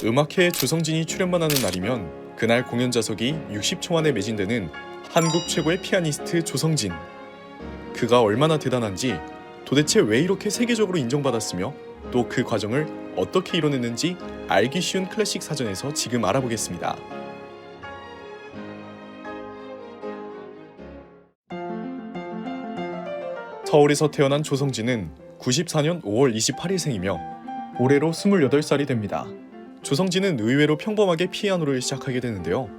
음악회에 조성진이 출연만 하는 날이면 그날 공연 좌석이 60초 만에 매진되는 한국 최고의 피아니스트 조성진. 그가 얼마나 대단한지, 도대체 왜 이렇게 세계적으로 인정받았으며 또 그 과정을 어떻게 이뤄냈는지 알기 쉬운 클래식 사전에서 지금 알아보겠습니다. 서울에서 태어난 조성진은 94년 5월 28일생이며 올해로 28살이 됩니다. 조성진은 의외로 평범하게 피아노를 시작하게 되는데요.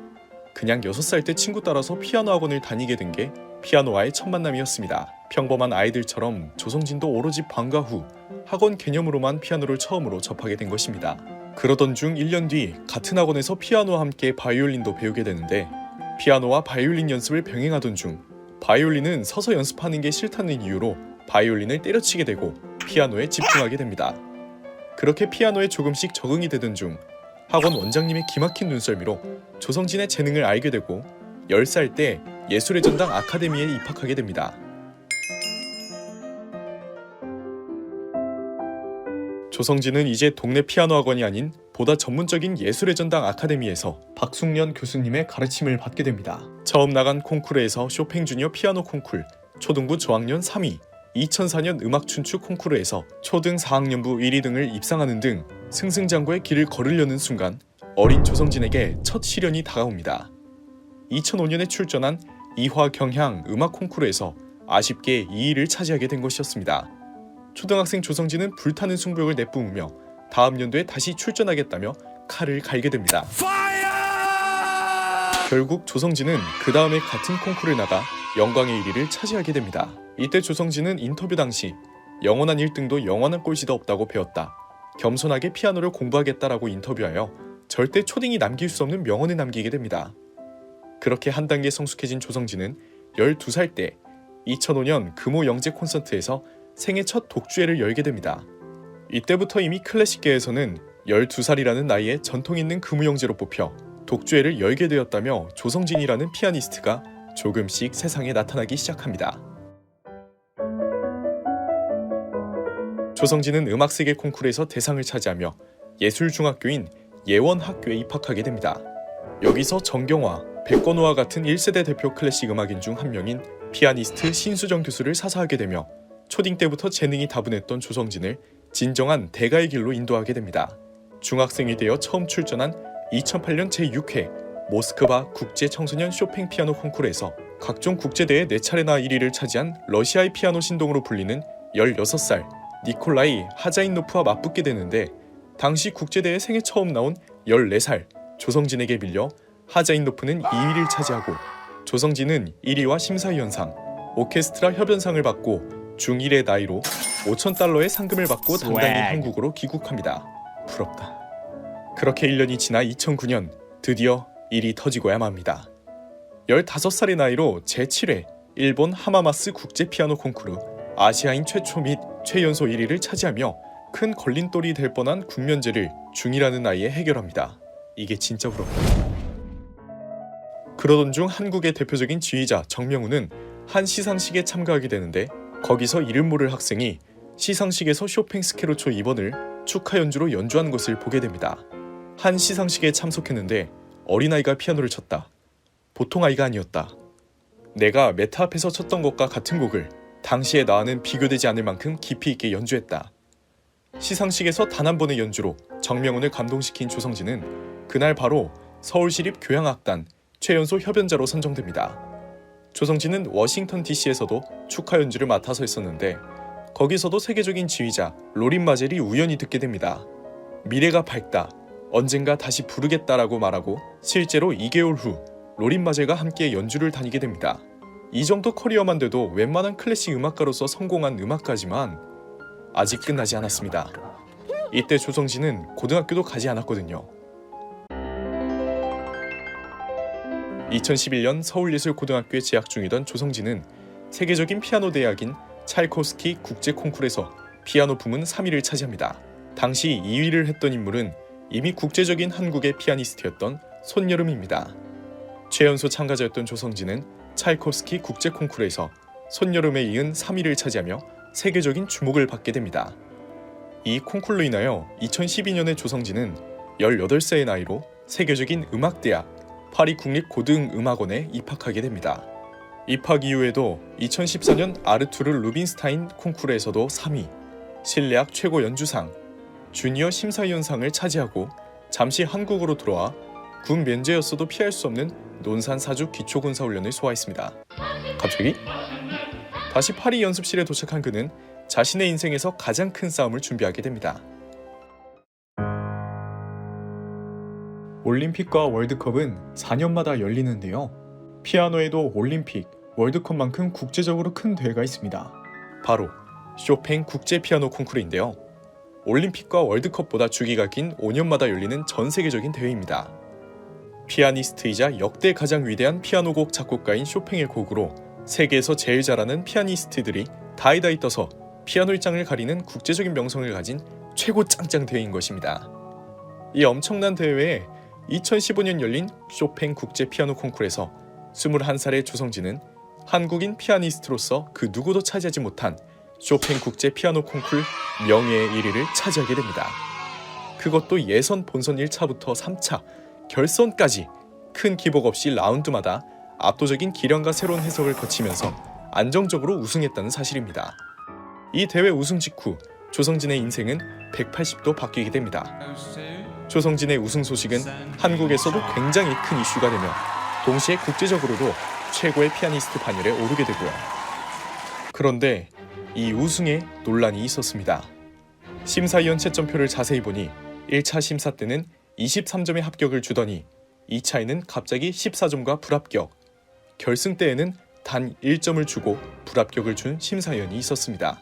그냥 6살 때 친구 따라서 피아노 학원을 다니게 된 게 피아노와의 첫 만남이었습니다. 평범한 아이들처럼 조성진도 오로지 방과 후 학원 개념으로만 피아노를 처음으로 접하게 된 것입니다. 그러던 중 1년 뒤 같은 학원에서 피아노와 함께 바이올린도 배우게 되는데, 피아노와 바이올린 연습을 병행하던 중 바이올린은 서서 연습하는 게 싫다는 이유로 바이올린을 때려치게 되고 피아노에 집중하게 됩니다. 그렇게 피아노에 조금씩 적응이 되던 중 학원 원장님의 기막힌 눈썰미로 조성진의 재능을 알게 되고 10살 때 예술의 전당 아카데미에 입학하게 됩니다. 조성진은 이제 동네 피아노 학원이 아닌 보다 전문적인 예술의 전당 아카데미에서 박숙련 교수님의 가르침을 받게 됩니다. 처음 나간 콩쿠르에서 쇼팽 주니어 피아노 콩쿨 초등부 저학년 3위, 2004년 음악 춘추 콩쿠르에서 초등 4학년부 1위 등을 입상하는 등 승승장구의 길을 걸으려는 순간 어린 조성진에게 첫 시련이 다가옵니다. 2005년에 출전한 이화 경향 음악 콩쿠르에서 아쉽게 2위를 차지하게 된 것이었습니다. 초등학생 조성진은 불타는 승부욕을 내뿜으며 다음 연도에 다시 출전하겠다며 칼을 갈게 됩니다. 결국 조성진은 그 다음에 같은 콩쿠르에 나가 영광의 1위를 차지하게 됩니다. 이때 조성진은 인터뷰 당시 영원한 1등도 영원한 꼴찌도 없다고 배웠다, 겸손하게 피아노를 공부하겠다라고 인터뷰하여 절대 초딩이 남길 수 없는 명언을 남기게 됩니다. 그렇게 한 단계 성숙해진 조성진은 12살 때 2005년 금호 영재 콘서트에서 생애 첫 독주회를 열게 됩니다. 이때부터 이미 클래식계에서는 12살이라는 나이에 전통 있는 금우영재로 뽑혀 독주회를 열게 되었다며 조성진이라는 피아니스트가 조금씩 세상에 나타나기 시작합니다. 조성진은 음악세계 콩쿠르에서 대상을 차지하며 예술중학교인 예원학교에 입학하게 됩니다. 여기서 정경화, 백건호와 같은 1세대 대표 클래식 음악인 중 한 명인 피아니스트 신수정 교수를 사사하게 되며 초딩 때부터 재능이 다분했던 조성진을 진정한 대가의 길로 인도하게 됩니다. 중학생이 되어 처음 출전한 2008년 제6회 모스크바 국제 청소년 쇼팽 피아노 콩쿠르에서 각종 국제대회 4차례나 1위를 차지한 러시아의 피아노 신동으로 불리는 16살 니콜라이 하자인노프와 맞붙게 되는데, 당시 국제대회 생애 처음 나온 14살 조성진에게 밀려 하자인노프는 2위를 차지하고 조성진은 1위와 심사위원상, 오케스트라 협연상을 받고 중1의 나이로 $5,000의 상금을 받고 당당히 한국으로 귀국합니다. 부럽다. 그렇게 1년이 지나 2009년 드디어 일이 터지고야 맙니다. 15살의 나이로 제7회 일본 하마마스 국제 피아노 콩쿠르 아시아인 최초 및 최연소 1위를 차지하며 큰 걸림돌이 될 뻔한 국면제를 중2라는 나이에 해결합니다. 이게 진짜 부럽다. 그러던 중 한국의 대표적인 지휘자 정명훈은 한 시상식에 참가하게 되는데, 거기서 이름 모를 학생이 시상식에서 쇼팽 스케르초 2번을 축하 연주로 연주하는 것을 보게 됩니다. 한 시상식에 참석했는데 어린아이가 피아노를 쳤다. 보통 아이가 아니었다. 내가 메타 앞에서 쳤던 것과 같은 곡을 당시의 나와는 비교되지 않을 만큼 깊이 있게 연주했다. 시상식에서 단 한 번의 연주로 정명훈을 감동시킨 조성진은 그날 바로 서울시립교향악단 최연소 협연자로 선정됩니다. 조성진은 워싱턴 DC에서도 축하 연주를 맡아서 했었는데, 거기서도 세계적인 지휘자 로린 마젤이 우연히 듣게 됩니다. 미래가 밝다, 언젠가 다시 부르겠다라고 말하고 실제로 2개월 후 로린 마젤과 함께 연주를 다니게 됩니다. 이 정도 커리어만 돼도 웬만한 클래식 음악가로서 성공한 음악가지만 아직 끝나지 않았습니다. 이때 조성진은 고등학교도 가지 않았거든요. 2011년 서울예술고등학교에 재학 중이던 조성진은 세계적인 피아노 대학인 찰코스키 국제 콩쿠르에서 피아노 부문 3위를 차지합니다. 당시 2위를 했던 인물은 이미 국제적인 한국의 피아니스트였던 손여름입니다. 최연소 참가자였던 조성진은 찰코스키 국제 콩쿠르에서 손여름에 이은 3위를 차지하며 세계적인 주목을 받게 됩니다. 이 콩쿨로 인하여 2012년에 조성진은 18세의 나이로 세계적인 음악대학 파리 국립고등음악원에 입학하게 됩니다. 입학 이후에도 2014년 아르투르 루빈스타인 콩쿠르에서도 3위, 실내악 최고 연주상, 주니어 심사위원상을 차지하고 잠시 한국으로 들어와 군 면제였어도 피할 수 없는 논산사주 기초군사훈련을 소화했습니다. 갑자기? 다시 파리 연습실에 도착한 그는 자신의 인생에서 가장 큰 싸움을 준비하게 됩니다. 올림픽과 월드컵은 4년마다 열리는데요. 피아노에도 올림픽, 월드컵만큼 국제적으로 큰 대회가 있습니다. 바로 쇼팽 국제 피아노 콩쿠르인데요. 올림픽과 월드컵보다 주기가 긴 5년마다 열리는 전 세계적인 대회입니다. 피아니스트이자 역대 가장 위대한 피아노곡 작곡가인 쇼팽의 곡으로 세계에서 제일 잘하는 피아니스트들이 다이다이 떠서 피아노 일장을 가리는 국제적인 명성을 가진 최고 짱짱 대회인 것입니다. 이 엄청난 대회에 2015년 열린 쇼팽 국제 피아노 콩쿠르에서 21살의 조성진은 한국인 피아니스트로서 그 누구도 차지하지 못한 쇼팽 국제 피아노 콩쿠르 명예의 1위를 차지하게 됩니다. 그것도 예선 본선 1차부터 3차, 결선까지 큰 기복 없이 라운드마다 압도적인 기량과 새로운 해석을 거치면서 안정적으로 우승했다는 사실입니다. 이 대회 우승 직후 조성진의 인생은 180도 바뀌게 됩니다. 조성진의 우승 소식은 한국에서도 굉장히 큰 이슈가 되며 동시에 국제적으로도 최고의 피아니스트 반열에 오르게 되고요. 그런데 이 우승에 논란이 있었습니다. 심사위원 채점표를 자세히 보니 1차 심사 때는 23점의 합격을 주더니 2차에는 갑자기 14점과 불합격, 결승 때에는 단 1점을 주고 불합격을 준 심사위원이 있었습니다.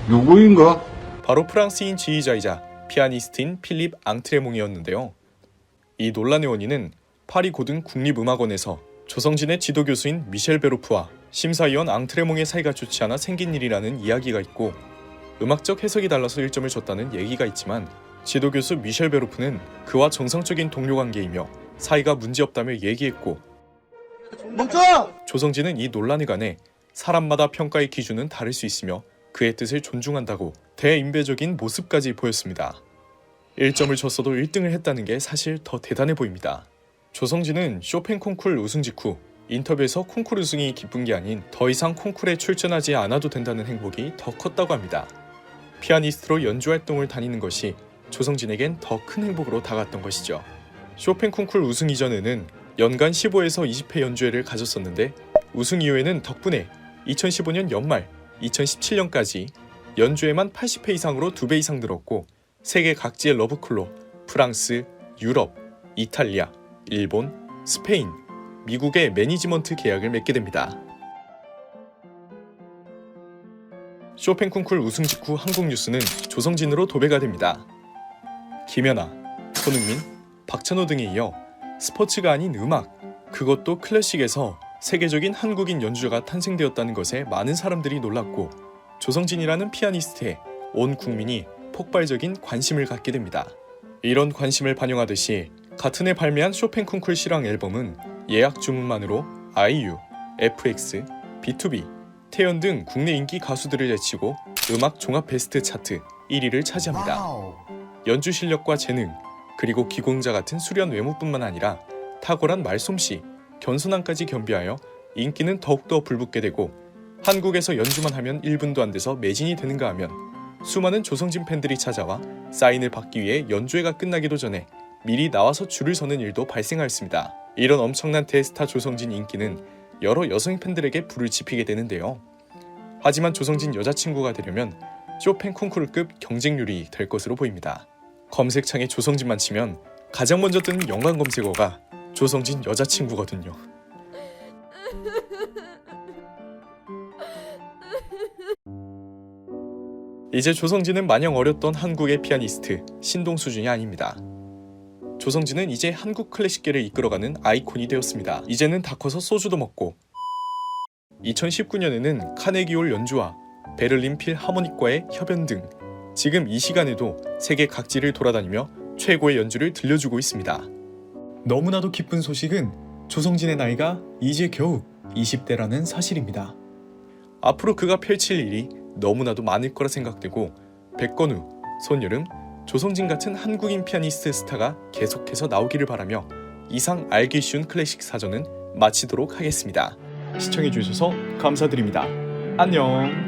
누구인가? 바로 프랑스인 지휘자이자 피아니스트인 필립 앙트레몽이었는데요. 이 논란의 원인은 파리 고등 국립음악원에서 조성진의 지도 교수인 미셸 베로프와 심사위원 앙트레몽의 사이가 좋지 않아 생긴 일이라는 이야기가 있고, 음악적 해석이 달라서 1점을 줬다는 얘기가 있지만 지도 교수 미셸 베로프는 그와 정상적인 동료 관계이며 사이가 문제없다며 얘기했고, 멈춰! 조성진은 이 논란에 관해 사람마다 평가의 기준은 다를 수 있으며 그의 뜻을 존중한다고 대인배적인 모습까지 보였습니다. 1점을 줬어도 1등을 했다는 게 사실 더 대단해 보입니다. 조성진은 쇼팽 콩쿠르 우승 직후 인터뷰에서 콩쿠르 우승이 기쁜 게 아닌 더 이상 콩쿠르에 출전하지 않아도 된다는 행복이 더 컸다고 합니다. 피아니스트로 연주 활동을 다니는 것이 조성진에겐 더 큰 행복으로 다가왔던 것이죠. 쇼팽 콩쿠르 우승 이전에는 연간 15에서 20회 연주회를 가졌었는데, 우승 이후에는 덕분에 2015년 연말 2017년까지 연주회만 80회 이상으로 2배 이상 늘었고, 세계 각지의 러브클럽, 프랑스, 유럽, 이탈리아, 일본, 스페인, 미국의 매니지먼트 계약을 맺게 됩니다. 쇼팽 콩쿠르 우승 직후 한국 뉴스는 조성진으로 도배가 됩니다. 김연아, 손흥민, 박찬호 등에 이어 스포츠가 아닌 음악, 그것도 클래식에서 세계적인 한국인 연주자가 탄생되었다는 것에 많은 사람들이 놀랐고, 조성진이라는 피아니스트에 온 국민이 폭발적인 관심을 갖게 됩니다. 이런 관심을 반영하듯이 같은 해 발매한 쇼팽 콩쿠르 실황 앨범은 예약 주문만으로 아이유, FX, B2B, 태연 등 국내 인기 가수들을 제치고 음악 종합 베스트 차트 1위를 차지합니다. 연주 실력과 재능, 그리고 기공자 같은 수련 외모뿐만 아니라 탁월한 말솜씨, 겸손함까지 겸비하여 인기는 더욱더 불붙게 되고, 한국에서 연주만 하면 1분도 안 돼서 매진이 되는가 하면 수많은 조성진 팬들이 찾아와 사인을 받기 위해 연주회가 끝나기도 전에 미리 나와서 줄을 서는 일도 발생하였습니다. 이런 엄청난 대스타 조성진 인기는 여러 여성 팬들에게 불을 지피게 되는데요. 하지만 조성진 여자친구가 되려면 쇼팽 콩쿠르급 경쟁률이 될 것으로 보입니다. 검색창에 조성진만 치면 가장 먼저 뜨는 연관 검색어가 조성진 여자친구거든요. 이제 조성진은 마냥 어렸던 한국의 피아니스트 신동 수준이 아닙니다. 조성진은 이제 한국 클래식계를 이끌어가는 아이콘이 되었습니다. 이제는 다 커서 소주도 먹고, 2019년에는 카네기홀 연주와 베를린 필하모닉과의 협연 등 지금 이 시간에도 세계 각지를 돌아다니며 최고의 연주를 들려주고 있습니다. 너무나도 기쁜 소식은 조성진의 나이가 이제 겨우 20대라는 사실입니다. 앞으로 그가 펼칠 일이 너무나도 많을 거라 생각되고, 백건우, 손여름, 조성진 같은 한국인 피아니스트 스타가 계속해서 나오기를 바라며 이상 알기 쉬운 클래식 사전은 마치도록 하겠습니다. 시청해주셔서 감사드립니다. 안녕.